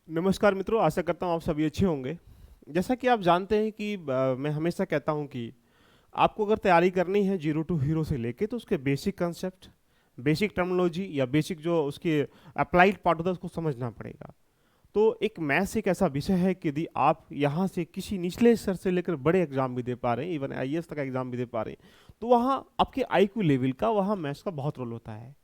नमस्कार मित्रों, आशा करता हूँ आप सभी अच्छे होंगे। जैसा कि आप जानते हैं कि मैं हमेशा कहता हूँ कि आपको अगर तैयारी करनी है जीरो टू हीरो से लेके तो उसके बेसिक कंसेप्ट, बेसिक टर्मिनोलॉजी या बेसिक जो उसके अप्लाइड पार्ट होता है उसको समझना पड़ेगा। तो एक मैथ्स एक ऐसा विषय है कि यदि आप यहाँ से किसी निचले स्तर से लेकर बड़े एग्जाम भी दे पा रहे हैं, इवन आईएएस तक का एग्जाम भी दे पा रहे हैं, तो वहाँ आपके आईक्यू लेवल का वहाँ मैथ्स का बहुत रोल होता है।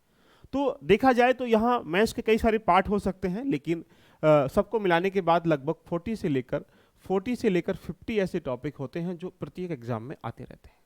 तो देखा जाए तो यहाँ मैथ्स के कई सारे पार्ट हो सकते हैं, लेकिन सबको मिलाने के बाद लगभग 40 से लेकर 50 ऐसे टॉपिक होते हैं जो प्रत्येक एग्जाम में आते रहते हैं।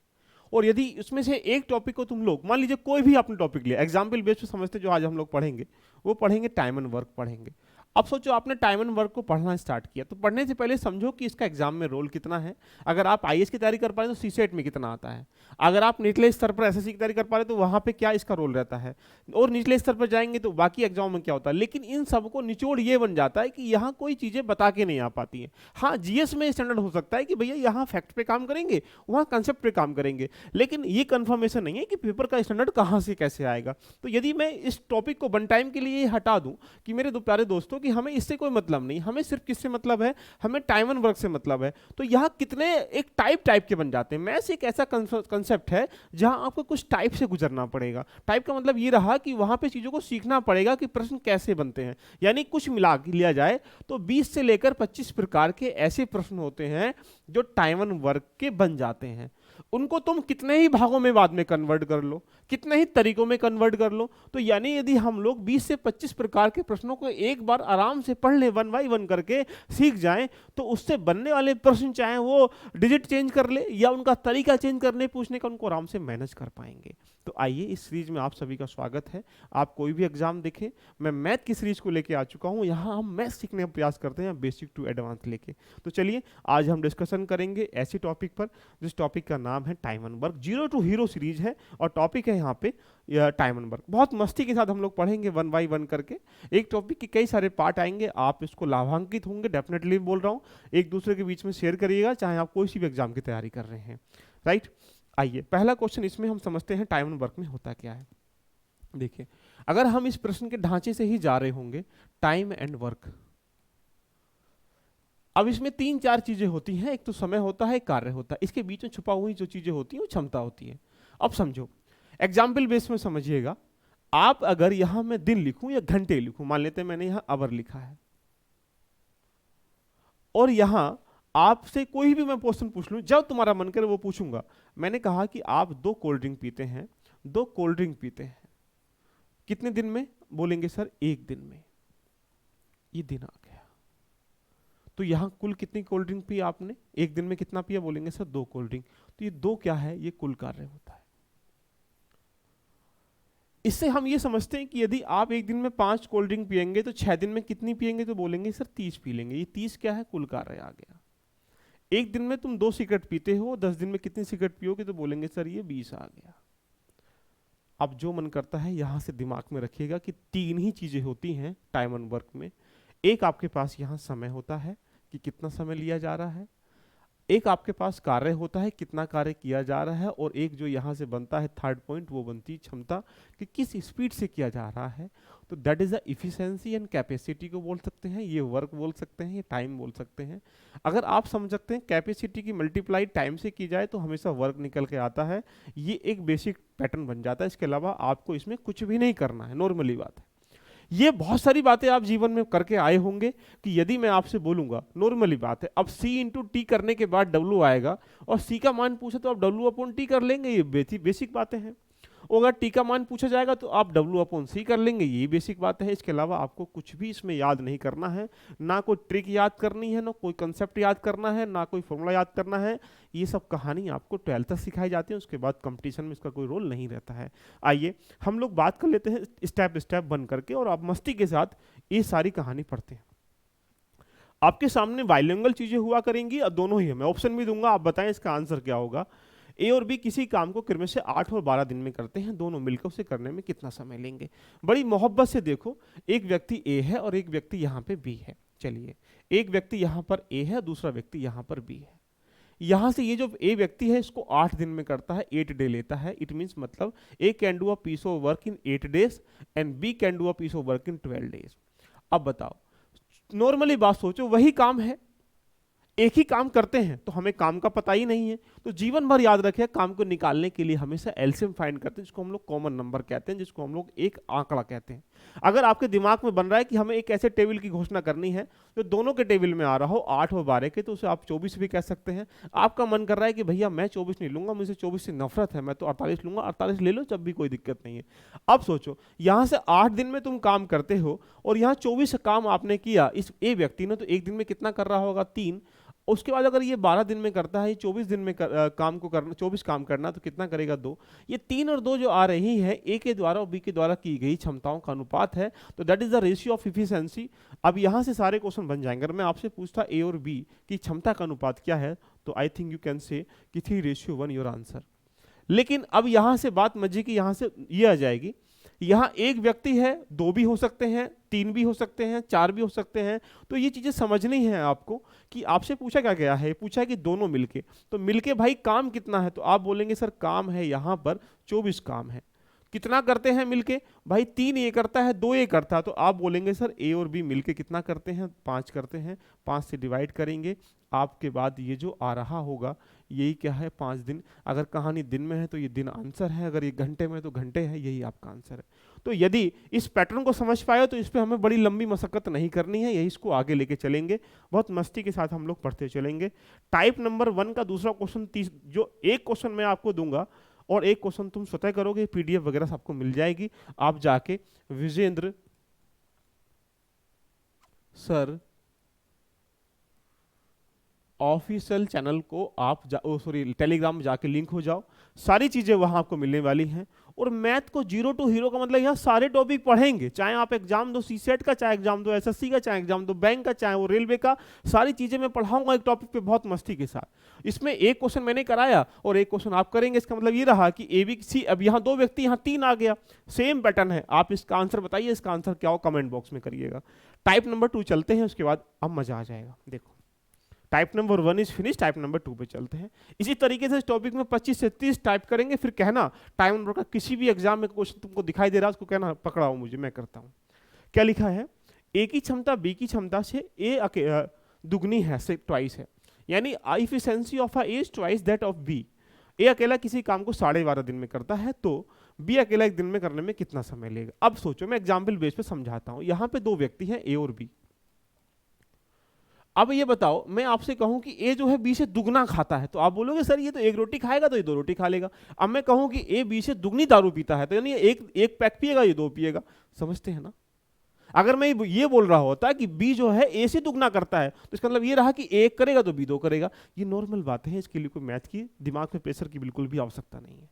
और यदि उसमें से एक टॉपिक को तुम लोग मान लीजिए, कोई भी आपने टॉपिक लिया, एग्जाम्पल बेस पे समझते, जो आज हम लोग पढ़ेंगे वो पढ़ेंगे टाइम एंड वर्क पढ़ेंगे। अब सोचो आपने टाइम एंड वर्क को पढ़ना स्टार्ट किया, तो पढ़ने से पहले समझो कि इसका एग्जाम में रोल कितना है। अगर आप आईएएस की तैयारी कर पा रहे हैं तो सीसेट में कितना आता है। अगर आप निचले स्तर पर एसएससी की तैयारी कर पा रहे हैं तो वहां पे क्या इसका रोल रहता है, और निचले स्तर पर जाएंगे तो बाकी एग्जाम में क्या होता है। लेकिन इन सबको निचोड़ ये बन जाता है कि यहाँ कोई चीजें बता के नहीं आ पाती हैं। हाँ, जीएस में स्टैंडर्ड हो सकता है कि भैया यहाँ फैक्ट पे काम करेंगे, वहाँ कंसेप्ट पे काम करेंगे, लेकिन ये कंफर्मेशन नहीं है कि पेपर का स्टैंडर्ड कहाँ से कैसे आएगा। तो यदि मैं इस टॉपिक को वन टाइम के लिए हटा दूं कि मेरे दो प्यारे दोस्तों कि हमें इससे कोई मतलब नहीं, हमें सिर्फ किससे मतलब है, हमें टाइम एंड वर्क से मतलब है, तो यहाँ कितने एक टाइप टाइप के बन जाते हैं। मैथ्स एक ऐसा कंसेप्ट है जहां आपको कुछ टाइप से गुजरना पड़ेगा। टाइप का मतलब ये रहा कि वहां पे चीजों को सीखना पड़ेगा कि प्रश्न कैसे बनते हैं। यानी कुछ मिला लिया जाए तो 20 से लेकर 25 प्रकार के ऐसे प्रश्न होते हैं जो टाइम एंड वर्क के बन जाते हैं। उनको तुम कितने ही भागों में बाद में कन्वर्ट कर लो, कितने ही तरीकों में कन्वर्ट कर लो, तो यानी यदि हम लोग 20 से 25 प्रकार के प्रश्नों को एक बार आराम से पढ़ लें, वन बाई वन करके सीख जाएं, तो उससे बनने वाले प्रश्न चाहे वो डिजिट चेंज कर ले या उनका तरीका चेंज करने पूछने का, उनको आराम से मैनेज कर पाएंगे। तो आइए, इस सीरीज में आप सभी का स्वागत है। आप कोई भी एग्जाम देखें, मैं मैथ की सीरीज को लेके आ चुका हूं। यहाँ हम मैथ सीखने का प्रयास करते हैं बेसिक टू एडवांस लेके। तो चलिए, आज हम डिस्कशन करेंगे ऐसे टॉपिक पर जिस टॉपिक का नाम है time and work. Zero to hero series है और टॉपिक है यहाँ पे टाइम एंड वर्क। बहुत मस्ती के साथ हम लोग पढ़ेंगे वन बाई वन करके। एक टॉपिक के कई सारे पार्ट आएंगे, आप इसको लाभान्वित होंगे, डेफिनेटली बोल रहा हूँ। एक दूसरे के बीच में शेयर करिएगा, चाहे आप कोई सी भी एग्जाम की तैयारी कर रहे हैं। राइट, आइए, पहला क्वेश्चन इसमें हम समझते हैं टाइम एंड वर्क में होता क्या है। देखिए, अगर हम इस प्रश्न के ढांचे से ही जा रहे होंगे, टाइम एंड वर्क, अब इसमें तीन चार चीजें होती हैं। एक तो समय होता है, एक कार्य होता है, इसके बीच में छुपा हुई जो चीजें होती हैं वो क्षमता होती है। अब समझो, एग्जाम्पल बेस में समझिएगा। आप अगर यहां मैं दिन लिखूं या घंटे लिखूं, मान लेते हैं मैंने यहां आवर लिखा है, और यहां आपसे कोई भी मैं क्वेश्चन पूछ लूं, जब तुम्हारा मन करे वो पूछूंगा। मैंने कहा कि आप 2 कोल्ड ड्रिंक पीते हैं, 2 कोल्ड ड्रिंक पीते हैं, कितने दिन में? बोलेंगे सर 1 दिन में। ये दिन आ गया, तो यहां कुल कितनी कोल्ड ड्रिंक पी आपने? एक दिन में कितना पिया? बोलेंगे सर 2 कोल्ड ड्रिंक। तो ये दो क्या है? ये कुल कार्य होता है। इससे हम ये समझते हैं कि यदि आप एक दिन में 5 कोल्ड ड्रिंक पियेंगे तो 6 दिन में कितनी पियेंगे? तो बोलेंगे सर 30 पी लेंगे। ये 30 क्या है? कुल कार्य आ गया। एक दिन में तुम 2 सिगरेट पीते हो, 10 दिन में कितनी सिगरेट पियोगे? तो बोलेंगे सर ये 20 आ गया। अब जो मन करता है यहां से दिमाग में रखिएगा कि तीन ही चीजें होती हैं टाइम एंड वर्क में। एक आपके पास यहां समय होता है कि कितना समय लिया जा रहा है, एक आपके पास कार्य होता है कितना कार्य किया जा रहा है, और एक जो यहां से बनता है थर्ड पॉइंट, वो बनती क्षमता कि किस स्पीड से किया जा रहा है। तो that is the efficiency and capacity को बोल सकते हैं, ये वर्क बोल सकते हैं, ये टाइम बोल सकते हैं। अगर आप समझ सकते हैं कैपेसिटी की मल्टीप्लाई टाइम से की जाए तो हमेशा वर्क निकल के आता है। ये एक बेसिक पैटर्न बन जाता है। इसके अलावा आपको इसमें कुछ भी नहीं करना है, नॉर्मली बात है। ये बहुत सारी बातें आप जीवन में करके आए होंगे कि यदि मैं आपसे बोलूंगा, नॉर्मली बात है, अब C इंटू टी करने के बाद W आएगा और C का मान पूछे तो आप W अपॉन टी कर लेंगे, ये बेसिक बातें हैं। और अगर टी का मान पूछा जाएगा तो आप W अपॉन सी कर लेंगे, ये बेसिक बात है। इसके अलावा आपको कुछ भी इसमें याद नहीं करना है, ना कोई ट्रिक याद करनी है, ना कोई कंसेप्ट याद करना है, ना कोई फॉर्मूला याद करना है। ये सब कहानी आपको 12th तक सिखाई जाती है, उसके बाद कंपटीशन में इसका कोई रोल नहीं रहता है। आइए हम लोग बात कर लेते हैं स्टेप स्टेप बन करके, और आप मस्ती के साथ ये सारी कहानी पढ़ते हैं। आपके सामने बाइलिंगुअल चीजें हुआ करेंगी, और दोनों ही है, मैं ऑप्शन भी दूंगा, आप बताएं इसका आंसर क्या होगा। ए और बी किसी काम को क्रम से 8 और 12 दिन में करते हैं, दोनों मिलकर उसे करने में कितना समय लेंगे? बड़ी मोहब्बत से देखो, एक व्यक्ति ए है और एक व्यक्ति यहाँ पे बी है। चलिए, एक व्यक्ति यहाँ पर ए है, दूसरा व्यक्ति यहाँ पर बी है। यहाँ से ये जो ए व्यक्ति है इसको 8 दिन में करता है, 8 डे लेता है। इट मीन्स मतलब A can do a piece of work in 8 days and B can do a piece of work in 12 days। अब बताओ, नॉर्मली बात सोचो, वही काम है, एक ही काम करते हैं, तो हमें काम का पता ही नहीं है, तो जीवन भर याद रखें काम को निकालने के लिए हमेशा एलसीएम फाइंड करते हैं, जिसको हम लोग कॉमन नंबर कहते हैं, जिसको हम लोग एक आंकड़ा कहते हैं। अगर आपके दिमाग में बन रहा है कि हमें एक ऐसे टेबल की घोषणा करनी है जो दोनों के टेबल में आ रहा हो 8 और 12 के, तो उसे आप 24 भी कह सकते हैं। आपका मन कर रहा है कि भैया मैं 24 नहीं लूंगा, मुझे 24 से नफरत है, मैं तो 48 लूंगा, 48 ले लो, जब भी कोई दिक्कत नहीं है। अब सोचो, यहां से 8 दिन में तुम काम करते हो और यहाँ 24 काम आपने किया, इस ए व्यक्ति ने तो एक दिन में कितना कर रहा होगा, 3। उसके बाद अगर ये 12 दिन में करता है, 24 दिन में काम को करना, 24 काम करना, तो कितना करेगा, 2। ये 3 और 2 जो आ रही है, ए के द्वारा और बी के द्वारा की गई क्षमताओं का अनुपात है, तो that is the ratio of efficiency. अब यहाँ से सारे क्वेश्चन बन जाएंगे। अगर मैं आपसे पूछता ए और बी की क्षमता का अनुपात क्या है, तो आई थिंक यू कैन से कि 3:1 योर आंसर। लेकिन अब यहाँ से बात मजे की यहाँ से ये आ जाएगी, यहाँ एक व्यक्ति है, 2 भी हो सकते हैं, 3 भी हो सकते हैं, 4 भी हो सकते हैं, तो ये चीजें समझनी है आपको कि आपसे पूछा क्या गया है, पूछा है कि दोनों मिलके, तो मिलके भाई काम कितना है, तो आप बोलेंगे सर काम है यहाँ पर 24 काम है। कितना करते हैं मिलके, भाई 3 ये करता है, 2 ये करता है, तो आप बोलेंगे सर ए और बी मिलके कितना करते हैं, 5 करते हैं। 5 से डिवाइड करेंगे, आपके बाद ये जो आ रहा होगा यही क्या है, 5 दिन। अगर कहानी दिन में है तो ये दिन आंसर है, अगर ये घंटे में है तो घंटे है, यही आपका आंसर है। तो यदि इस पैटर्न को समझ पाए तो इस पर हमें बड़ी लंबी मशक्कत नहीं करनी है, यही इसको आगे लेके चलेंगे, बहुत मस्ती के साथ हम लोग पढ़ते चलेंगे। टाइप नंबर 1 का दूसरा क्वेश्चन, जो एक क्वेश्चन मैं आपको दूंगा और एक क्वेश्चन तुम स्वतः करोगे, पीडीएफ वगैरह सबको मिल जाएगी। आप जाके विजेंद्र सर ऑफिशियल चैनल को आप टेलीग्राम में जाके लिंक हो जाओ, सारी चीजें वहां आपको मिलने वाली हैं। और मैथ को 0 to हीरो का मतलब यहाँ सारे टॉपिक पढ़ेंगे, चाहे आप एग्जाम दो सीसेट का, चाहे एग्जाम दो एसएससी का, चाहे एग्जाम दो बैंक का, चाहे वो रेलवे का, सारी चीजें मैं पढ़ाऊंगा एक टॉपिक पे बहुत मस्ती के साथ। इसमें एक क्वेश्चन मैंने कराया और एक क्वेश्चन आप करेंगे, इसका मतलब ये रहा कि ए बी सी, अब यहाँ 2 व्यक्ति, यहाँ 3 आ गया, सेम पैटर्न है। आप इसका आंसर बताइए, इसका आंसर क्या हो कमेंट बॉक्स में करिएगा। टाइप नंबर 2 चलते हैं, उसके बाद अब मजा आ जाएगा। देखो type number 1 is finish, type number 2 पे चलते हैं। इसी तरीके से इस टॉपिक में 25 से 30 टाइप करेंगे, फिर कहना टाइप नंबर का किसी भी एग्जाम में क्वेश्चन तुमको दिखाई दे रहा है उसको कहना पकड़ाओ मुझे, मैं करता हूं। क्या लिखा है, ए की क्षमता बी की क्षमता से ए दुगनी है, से ट्वाइस है, यानी efficiency of A is twice that of B. A अकेला किसी काम को 12.5 दिन में करता है, तो बी अकेला एक दिन में करने में कितना समय लेगा। अब सोचो, मैं एग्जाम्पल बेस पे समझाता हूं। यहां पे 2 व्यक्ति हैं, ए और बी। अब ये बताओ, मैं आपसे कहूं कि ए जो है बी से दुगना खाता है, तो आप बोलोगे सर ये तो 1 रोटी खाएगा तो ये 2 रोटी खा लेगा। अब मैं कहूं कि ए बी से दुगनी दारू पीता है, तो यानी एक पैक पिएगा, ये 2 पिएगा। समझते हैं ना। अगर मैं ये बोल रहा होता कि बी जो है ए से दुगना करता है, तो इसका मतलब ये रहा कि ए 1 करेगा तो बी 2 करेगा। ये नॉर्मल बात है, इसके लिए कोई मैथ की दिमाग में प्रेशर की बिल्कुल भी आवश्यकता नहीं है।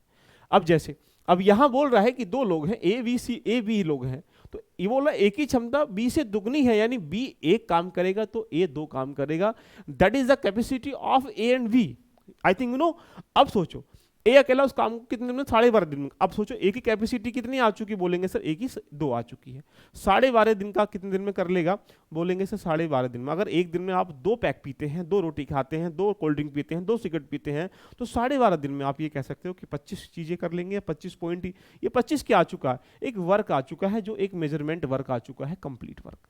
अब जैसे अब यहां बोल रहा है कि 2 लोग हैं, ए बी लोग हैं, तो ये बोल रहा है एक ही क्षमता बी से दुगनी है, यानी बी 1 काम करेगा तो ए 2 काम करेगा। That is the capacity of A and B. I think you know. अब सोचो, ए अकेला उस काम को कितने दिन में, 12.5 दिन में। अब सोचो ए की कैपेसिटी कितनी आ चुकी, बोलेंगे सर ए की 2 आ चुकी है। 12.5 दिन का कितने दिन में कर लेगा, बोलेंगे सर 12.5 दिन में। अगर एक दिन में आप 2 पैक पीते हैं, 2 रोटी खाते हैं, 2 कोल्ड ड्रिंक पीते हैं, 2 सिगरेट पीते हैं, तो 12.5 दिन में आप ये कह सकते हो कि 25 चीजें कर लेंगे, 25 पॉइंट। ये 25 क्या आ चुका है, एक वर्क आ चुका है, जो एक मेजरमेंट वर्क आ चुका है, कंप्लीट वर्क।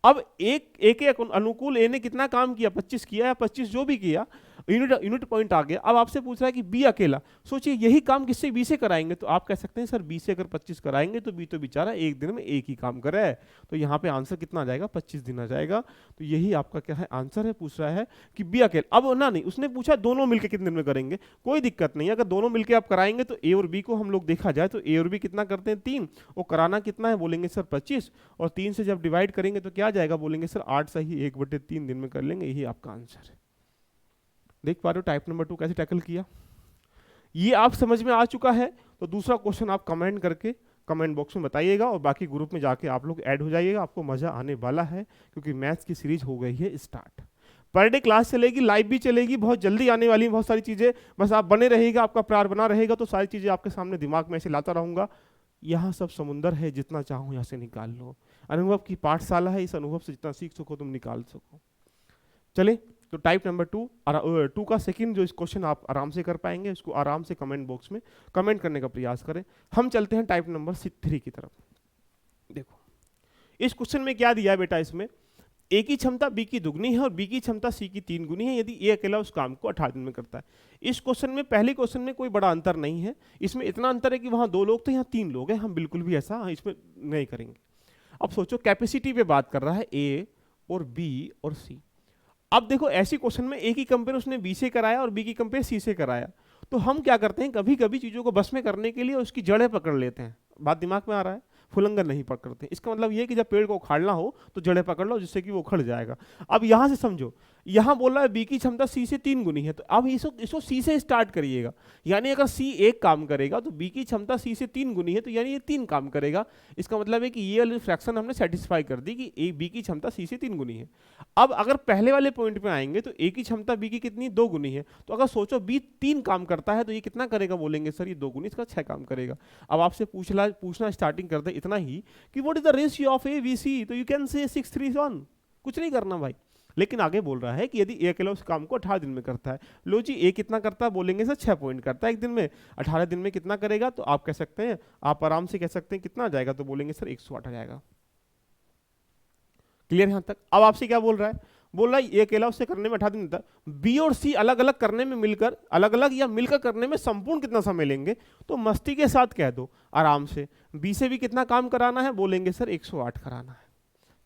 अब एक के अनुकूल ए ने कितना काम किया, 25 किया या 25 जो भी किया, यूनिट पॉइंट आ गया। अब आपसे पूछ रहा है कि बी अकेला, सोचिए यही काम किससे, बी से कराएंगे, तो आप कह सकते हैं सर बी से अगर 25 कराएंगे तो बी तो बेचारा एक दिन में एक ही काम कर रहा है, तो यहाँ पे आंसर कितना आ जाएगा, 25 दिन आ जाएगा। तो यही आपका क्या है आंसर है। पूछ रहा है कि बी अकेला, अब ना नहीं, उसने पूछा दोनों मिलकर कितने दिन में करेंगे, कोई दिक्कत नहीं है। अगर दोनों मिलकर आप कराएंगे तो ए और बी को हम लोग देखा जाए तो ए और बी कितना करते हैं, 3, और कराना कितना है, बोलेंगे सर 25, और 3 से जब डिवाइड करेंगे तो क्या आ जाएगा, बोलेंगे सर 8 सही 1/3 दिन में कर लेंगे, यही आपका आंसर है। देख पा रहे हो टाइप नंबर 2 कैसे टैकल किया, ये आप समझ में आ चुका है। तो दूसरा क्वेश्चन आप कमेंट करके कमेंट बॉक्स में बताइएगा, और बाकी ग्रुप में जाके आप लोग ऐड हो जाइएगा, आपको मजा आने वाला है, क्योंकि मैथ्स की सीरीज हो गई है स्टार्ट। पर डे क्लास चलेगी, लाइव भी चलेगी, बहुत जल्दी आने वाली बहुत सारी चीजें, बस आप बने रहिएगा, आपका प्यार बना रहेगा तो सारी चीजें आपके सामने दिमाग में ऐसे लाता रहूंगा। यहाँ सब समुंदर है, जितना चाहो यहाँ से निकाल लो, अनुभव की पाठशाला है, इस अनुभव से जितना सीख सको तुम निकाल सको। चले तो टाइप नंबर 2 का सेकंड जो इस क्वेश्चन आप आराम से कर पाएंगे, उसको आराम से कमेंट बॉक्स में कमेंट करने का प्रयास करें। हम चलते हैं टाइप नंबर 3 की तरफ। देखो इस क्वेश्चन में क्या दिया है बेटा, इसमें ए की क्षमता बी की दुगनी है और बी की क्षमता सी की 3 गुनी है यदि ए अकेला उस काम को 18 दिन में करता है। इस क्वेश्चन में, पहले क्वेश्चन में कोई बड़ा अंतर नहीं है, इसमें इतना अंतर है कि वहां 2 लोग थे, यहाँ 3 लोग हैं, हम बिल्कुल भी ऐसा इसमें नहीं करेंगे। अब सोचो कैपेसिटी पे बात कर रहा है ए और बी और सी। अब देखो ऐसी क्वेश्चन में ए की कंपेयर उसने बी से कराया और बी की कंपेयर सी से कराया, तो हम क्या करते हैं, कभी कभी चीजों को बस में करने के लिए उसकी जड़ें पकड़ लेते हैं। बात दिमाग में आ रहा है? फुलंगर नहीं पकड़ते। इसका मतलब ये कि जब पेड़ को उखाड़ना हो तो जड़ें पकड़ लो जिससे कि वो उखड़ जाएगा। अब यहां से समझो, यहां बोल रहा है बी की क्षमता सी से 3 गुनी है, तो अब इसको सी से स्टार्ट करिएगा। यानी अगर सी एक काम करेगा तो बी की क्षमता सी से 3 गुनी है, तो यानी ये 3 काम करेगा। इसका मतलब है कि ये वाली फ्रैक्शन हमने सेटिस्फाई कर दी कि ए बी की क्षमता सी से 3 गुनी है। अब अगर पहले वाले पॉइंट पे आएंगे तो ए की क्षमता बी की कितनी, 2 गुनी है। तो अगर सोचो बी 3 काम करता है तो ये कितना करेगा, बोलेंगे सर ये 2 गुनी, इसका 6 काम करेगा। अब आपसे पूछना स्टार्टिंग कर दे इतना ही कि what is the ratio of A B C, तो यू कैन से 6:3:1, कुछ नहीं करना भाई। लेकिन आगे बोल रहा है कि यदि ए अकेला उस काम को 18 दिन में करता है। लो जी, ए कितना करता है, बोलेंगे सर 6 पॉइंट करता है एक दिन में, 18 दिन में कितना करेगा, तो आप कह सकते हैं, आप आराम से कह सकते हैं कितना आ जाएगा, तो बोलेंगे सर 108 आ जाएगा। क्लियर यहां तक? अब आपसे क्या बोल रहा है, बोल रहा है ए अकेला उससे करने में 18 दिन देता है, बी और सी अलग अलग करने में मिलकर, अलग अलग या मिलकर करने में संपूर्ण कितना समय लेंगे, तो मस्ती के साथ कह दो आराम से, बी से भी कितना काम कराना है, बोलेंगे सर 108 कराना है।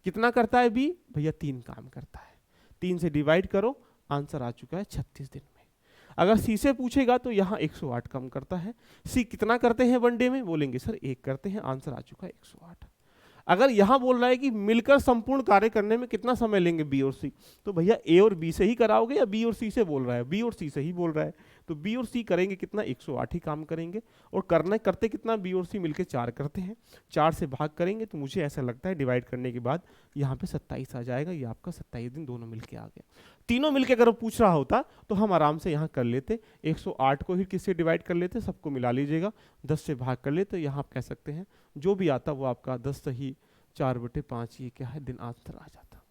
कितना करता है बी, भैया 3 काम करता है, 3 से डिवाइड करो, आंसर आ चुका है 36 दिन में। अगर सी से पूछेगा तो यहाँ 108 कम करता है। सी कितना करते हैं वनडे में, बोलेंगे सर 1 करते हैं, आंसर आ चुका है 108। अगर यहां बोल रहा है कि मिलकर संपूर्ण कार्य करने में कितना समय लेंगे बी और सी, तो भैया ए और बी से ही कराओगे या बी और सी से बोल रहा है, बी और सी से ही बोल रहा है, तो बी और सी करेंगे कितना, 108 ही काम करेंगे। और करते कितना, बी और सी मिलकर 4 करते हैं, 4 से भाग करेंगे तो मुझे ऐसा लगता है डिवाइड करने के बाद यहाँ पे 27 आ जाएगा। ये आपका 27 दिन दोनों मिलके आ गया। तीनों मिलके अगर पूछ रहा होता तो हम आराम से यहाँ कर लेते, 108 को ही किससे डिवाइड कर लेते, सबको मिला लीजिएगा, 10 से भाग कर लेते, यहाँ आप कह सकते हैं जो भी आता वो आपका 10 सही 4/5, ये क्या है, दिन आंसर आ जाता।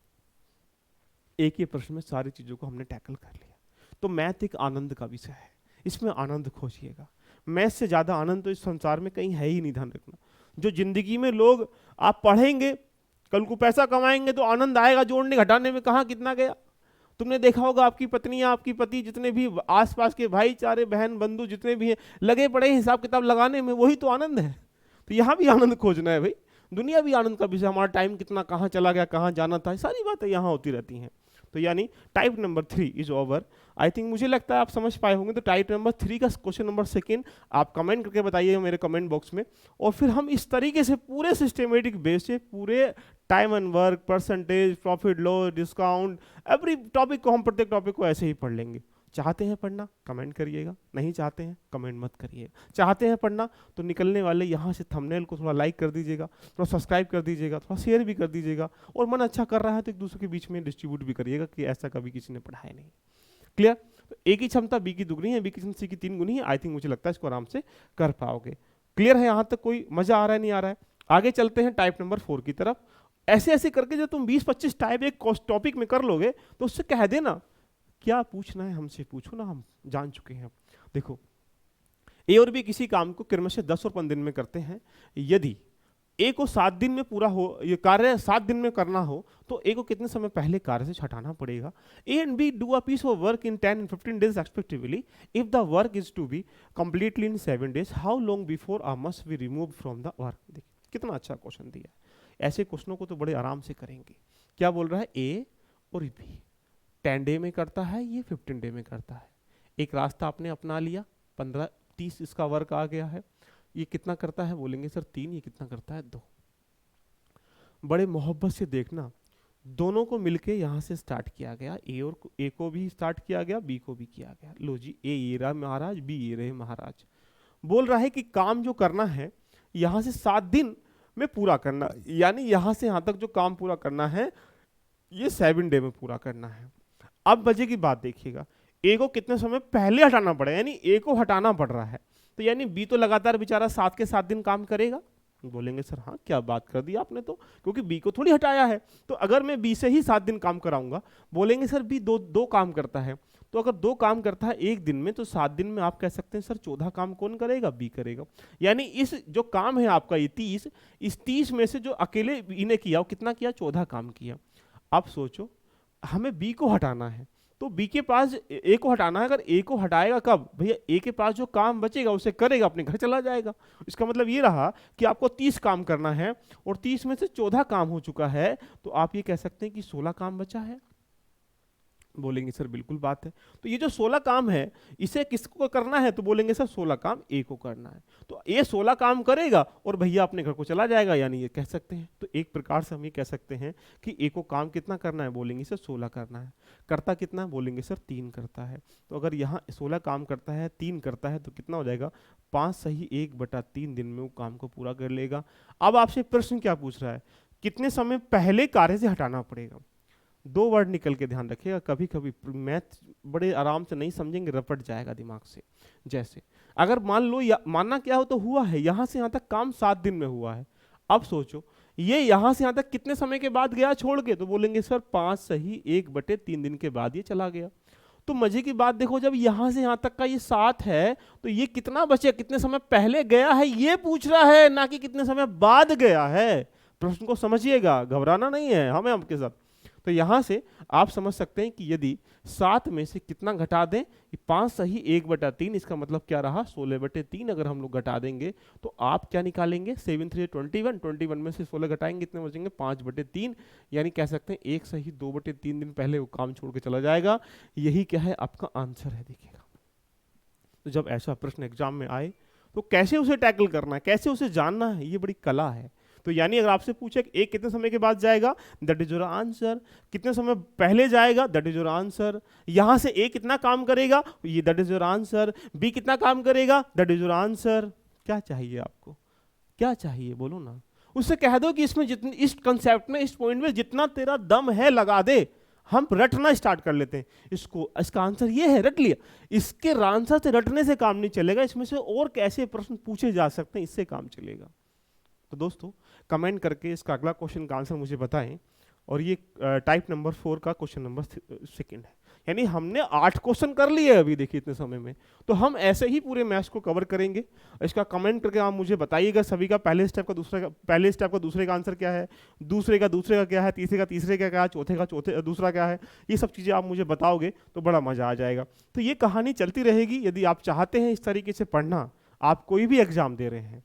एक ही प्रश्न में सारी चीजों को हमने टैकल कर लिया। तो मैथ एक आनंद का विषय है, इसमें आनंद खोजिएगा। मैथ से ज्यादा आनंद तो इस संसार में कहीं है ही नहीं। ध्यान रखना, जो जिंदगी में लोग आप पढ़ेंगे, कल को पैसा कमाएंगे तो आनंद आएगा जोड़ने घटाने में, कहाँ कितना गया। तुमने देखा होगा आपकी पत्नियां, आपकी पति, जितने भी आसपास के भाईचारे, बहन बंधु जितने भी हैं, लगे पड़े हिसाब किताब लगाने में, वही तो आनंद है। तो यहाँ भी आनंद खोजना है भाई, दुनिया भी आनंद का विषय। हमारा टाइम कितना कहाँ चला गया, कहाँ जाना था, सारी बातें यहाँ होती रहती हैं। तो यानी type number 3 is over. I think, मुझे लगता है आप समझ पाए होंगे। तो टाइप नंबर 3 का क्वेश्चन नंबर 2 आप कमेंट करके बताइएगा मेरे कमेंट बॉक्स में, और फिर हम इस तरीके से पूरे सिस्टमेटिक बेस से पूरे time and work, percentage, profit loss, discount, every topic को हम प्रत्येक टॉपिक को ऐसे ही पढ़ लेंगे। चाहते हैं पढ़ना, कमेंट करिएगा, नहीं चाहते हैं कमेंट मत करिएगा। चाहते हैं पढ़ना तो निकलने वाले यहाँ से थंबनेल को थोड़ा लाइक कर दीजिएगा, थोड़ा सब्सक्राइब कर दीजिएगा, थोड़ा शेयर भी कर दीजिएगा, और मन अच्छा कर रहा है तो एक दूसरे के बीच में डिस्ट्रीब्यूट भी करिएगा कि ऐसा कभी किसी ने पढ़ा है नहीं। क्लियर? तो ए की क्षमता बी की दुगनी है, बी की क्षमता सी की 3 गुनी है। आई थिंक मुझे लगता है इसको आराम से कर पाओगे। क्लियर है यहाँ तक? कोई मजा आ रहा है, नहीं आ रहा है? आगे चलते हैं टाइप नंबर 4 की तरफ। ऐसे ऐसे करके जब तुम 20-25 टाइप एक टॉपिक में कर लोगे तो उससे कह देना क्या पूछना है हमसे पूछो ना, हम जान चुके हैं। देखो, ए और बी किसी काम को क्रमशः 10 और 15 दिन में करते हैं। यदि ए को 7 दिन में पूरा हो, ये कार्य 7 दिन में करना हो, तो ए को कितने समय पहले कार्य से हटाना पड़ेगा। A and B do a piece of work in 10 and 15 days respectively. If the work is to be completely in 7 days, how long before must be removed from the work? देखिए कितना अच्छा क्वेश्चन दिया है। ऐसे क्वेश्चनों को तो बड़े आराम से करेंगे। क्या बोल रहा है, ए और बी 10 डे में करता है, ये 15 डे में करता है। एक रास्ता आपने अपना लिया, 15-30 इसका वर्क आ गया है। ये कितना करता है, बोलेंगे सर 3, ये कितना करता है 2। बड़े मोहब्बत से देखना, दोनों को मिलके यहाँ से स्टार्ट किया गया। ए को भी स्टार्ट किया गया, बी को भी किया गया। लो जी, ए ये रहा महाराज, बी ये रहे महाराज। बोल रहा है कि काम जो करना है यहाँ से 7 दिन में पूरा करना, यानी यहाँ से यहाँ तक जो काम पूरा करना है ये 7 डे में पूरा करना है। अब मजे की बात देखिएगा, ए को कितने समय पहले हटाना पड़ेगा, यानी ए को हटाना पड़ रहा है। तो यानी बी तो लगातार बेचारा 7 के 7 दिन काम करेगा। बोलेंगे सर हाँ क्या बात कर दी आपने, तो क्योंकि बी को थोड़ी हटाया है। तो अगर मैं बी से ही 7 दिन काम कराऊंगा, बोलेंगे सर बी दो काम करता है। तो अगर 2 काम करता है एक दिन में, तो 7 दिन में आप कह सकते हैं सर 14 काम कौन करेगा, बी करेगा। यानी इस जो काम है आपका ये 30, इस 30 में से जो अकेले बी ने किया वो कितना किया, 14 काम किया। आप सोचो, हमें बी को हटाना है, तो बी के पास ए को हटाना है। अगर ए को हटाएगा कब भैया, ए के पास जो काम बचेगा उसे करेगा, अपने घर चला जाएगा। इसका मतलब ये रहा कि आपको 30 काम करना है और 30 में से 14 काम हो चुका है, तो आप ये कह सकते हैं कि 16 काम बचा है। बोलेंगे सर बिल्कुल बात है, तो ये जो 16 काम है इसे किसको करना है, तो बोलेंगे सर 16 काम ए को करना है। तो ए 16 काम करेगा और भैया अपने घर को चला जाएगा, यानी ये कह सकते हैं। तो एक प्रकार से हम ये कह सकते हैं कि ए को काम कितना करना है, बोलेंगे सर 16 करना है। करता कितना है, बोलेंगे सर 3 करता है। तो अगर यहाँ 16 काम करता है, 3 करता है, तो कितना हो जाएगा, 5 सही 1/3 दिन में वो काम को पूरा कर लेगा। अब आपसे प्रश्न क्या पूछ रहा है, कितने समय पहले कार्य से हटाना पड़ेगा। 2 वर्ड निकल के ध्यान रखिएगा, कभी कभी मैथ बड़े आराम से नहीं समझेंगे, रपट जाएगा दिमाग से। जैसे अगर मान लो मानना क्या हो, तो हुआ है यहाँ से यहाँ तक काम 7 दिन में हुआ है। अब सोचो ये यहाँ से यहाँ तक कितने समय के बाद गया छोड़ के, तो बोलेंगे सर 5 सही 1/3 दिन के बाद ये चला गया। तो मजे की बात देखो, जब यहाँ से यहाँ तक का ये 7 है, तो ये कितना बचे, कितने समय पहले गया है ये पूछ रहा है, ना कि कितने समय बाद गया है। प्रश्न को समझिएगा, घबराना नहीं है हमें आपके साथ। तो यहां से आप समझ सकते हैं कि यदि 7 में से कितना घटा दें, 5 सही 1/3, इसका मतलब क्या रहा 16/3। अगर हम लोग घटा देंगे तो आप क्या निकालेंगे, 7 3 21, 21 में से 16 घटाएंगे, इतने बचेंगे 5/3। यानी कह सकते हैं 1 सही 2/3 दिन पहले वो काम छोड़ के चला जाएगा। यही क्या है, आपका आंसर है। देखिएगा, तो जब ऐसा प्रश्न एग्जाम में आए तो कैसे उसे टैकल करना है, कैसे उसे जानना है, ये बड़ी कला है। तो यानी अगर आपसे पूछे कि ए कितने समय के बाद जाएगा, दैट इज योर आंसर। कितने समय पहले जाएगा, दैट इज योर आंसर। यहां से ए कितना काम करेगा, ये that is your answer. B कितना काम करेगा, दैट इज योर आंसर। क्या चाहिए आपको, क्या चाहिए, बोलो ना। उससे कह दो कि इसमें जितनी, इस कंसेप्ट में, इस पॉइंट में जितना तेरा दम है लगा दे। हम रटना स्टार्ट कर लेते हैं इसको, इसका आंसर ये है, रट लिया। इसके आंसर से रटने से काम नहीं चलेगा, इसमें से और कैसे प्रश्न पूछे जा सकते हैं, इससे काम चलेगा। तो दोस्तों कमेंट करके इसका अगला क्वेश्चन का आंसर मुझे बताएं। और ये टाइप नंबर 4 का क्वेश्चन नंबर 2 है। यानी हमने 8 क्वेश्चन कर लिए अभी, देखिए इतने समय में। तो हम ऐसे ही पूरे मैथ्स को कवर करेंगे। इसका कमेंट करके आप मुझे बताइएगा सभी का, पहले स्टेप का दूसरे का, पहले स्टेप का दूसरे का आंसर क्या है, दूसरे का क्या है, तीसरे का क्या है, चौथे का दूसरा क्या है। ये सब चीज़ें आप मुझे बताओगे तो बड़ा मजा आ जाएगा। तो ये कहानी चलती रहेगी। यदि आप चाहते हैं इस तरीके से पढ़ना, आप कोई भी एग्जाम दे रहे हैं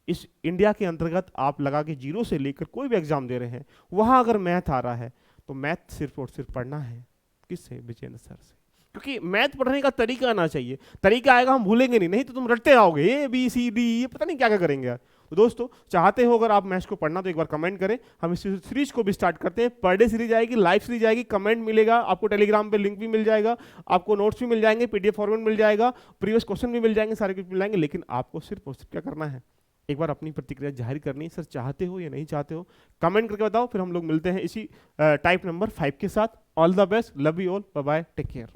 इस इंडिया के अंतर्गत, आप लगा के 0 से लेकर कोई भी एग्जाम दे रहे हैं, वहां अगर मैथ आ रहा है तो मैथ सिर्फ और सिर्फ पढ़ना है किससे, विजेंद्र सर से। क्योंकि मैथ पढ़ने का तरीका आना चाहिए, तरीका आएगा हम भूलेंगे नहीं तो तुम रटते आओगे ABCD, ये पता नहीं क्या क्या करेंगे यार। तो दोस्तों चाहते हो अगर आप मैथ्स को पढ़ना तो एक बार कमेंट करें। हम इस सीरीज को भी स्टार्ट करते हैं। पर डे सीरीज आएगी, लाइव सीरीज आएगी, कमेंट मिलेगा आपको, टेलीग्राम पे लिंक भी मिल जाएगा, आपको नोट्स भी मिल जाएंगे, PDF फॉर्मेट मिल जाएगा, प्रीवियस क्वेश्चन भी मिल जाएंगे, सारे कुछ मिल जाएंगे। लेकिन आपको सिर्फ और सिर्फ क्या करना है, एक बार अपनी प्रतिक्रिया जाहिर करनी है। सर चाहते हो या नहीं चाहते हो, कमेंट करके बताओ। फिर हम लोग मिलते हैं इसी टाइप नंबर 5 के साथ। All the best, love you all, bye bye, take care.